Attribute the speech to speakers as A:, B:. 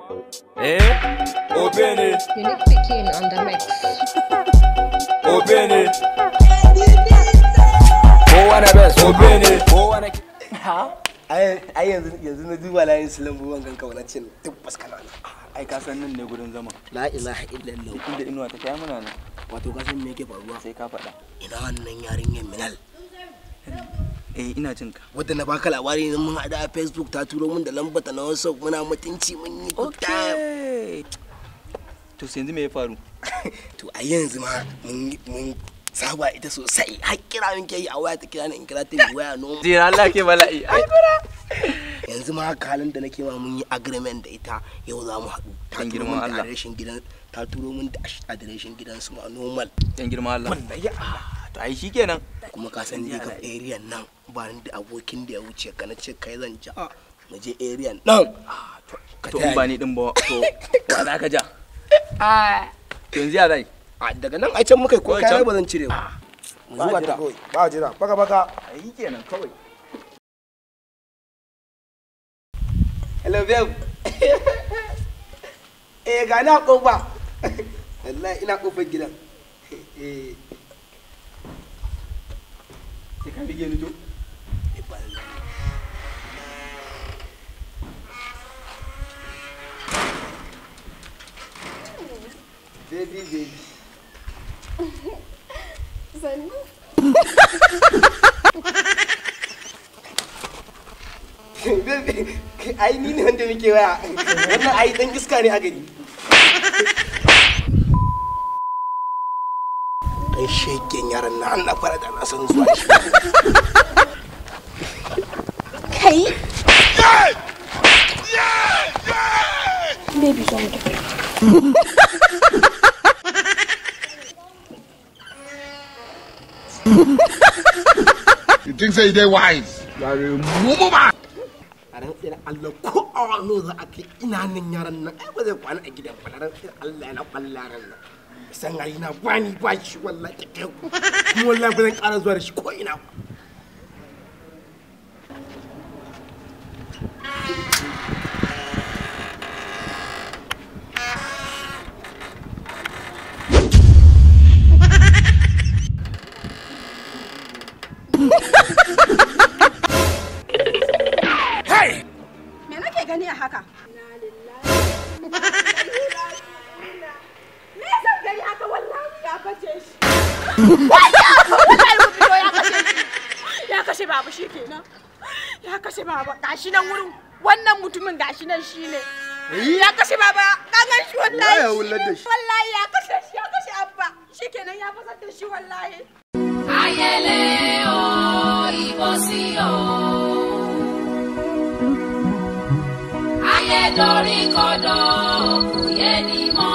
A: Obene.
B: Unique picking on the mix.
A: Obene. Kowane best. Obene. Kowane.
C: Ha? Ai yanzu na duba layin silan buwan ganka wannan cin tabbas kana nan.
A: Ai ka san nan ne gurin zama.
C: La ilaha illallah.
A: Inda inuwa ta kai muna nan.
C: Wato ka san me yake faruwa?
A: Sai ka faɗa.
C: Ina wannan yarinyar Minal.
A: Ina jin ka.
C: Wadda na baka labari ne mun hada a Facebook ta turo mun da lambata na WhatsApp muna mutunci mun yi
A: Okay. To sai yanzu me ya faru?
C: To a yanzu ma mun saba ita sosai. Har kira min ke yi a waya ta kira ni in kira ta yi waya no.
A: Jira Allah ke bala'i. Ai fara.
C: Yanzu ma halin da nake ma mun yi agreement da ita yau za mu haɗu.
A: Kan girman Allah.
C: Ta turo mun da adireshin gidan su ma normal.
A: Kan girman Allah. Wallahi to ai shikenan.
C: Kuma ka san dai kan area nan ba ni da abokin da ya wuce ka na ce kai zan ja mu je area nan.
A: To in ba ni din ba to wa za ka ja? To yanzu ya zai.
C: Daga nan ai can muka ko kai ba zan cire ba. Mu zuwa ta.
D: Ba jira. Baka.
A: Ai kenan kawai.
C: Hello babe. Ga na kofa. Wallahi ina kofar gidan.
A: Sai ka bige ni to?
C: Baby.
B: Sannu.
C: Baby, ai ni ne wanda muke waya. Wannan ai dan iska ne a gari. Dan shegen yaran nan na fara da na san zuwa shi.
B: Kai. Baby, zo mu tafi.
D: You think say they wise? Yare mumuma.
C: A ran tsira Allah ko awa no za a kai ina nan yaran nan ai ba zai kwana a gidan ba ran tsira Allah yana kwallaran nan. San ai na bani bashi wallahi ta kai kuma wallahi ba zan ƙara zuwa da shi ko ina.
E: Me nake gani a haka? Me zan gani haka wallahi ya kace shi. Wallahi mu fito ya kashe shi. Ya kashe baba shi kenan. Ya kashe baba gashi nan wurin wannan mutumin gashi nan shine. Ya kashe baba kagan shi wallahi. Wallahi ya kashe shi ya kashe abba. Shikenan ya fasar da shi wallahi.
F: Ayele o ibosi o. Aye dori kodo kò yé ni mọ́.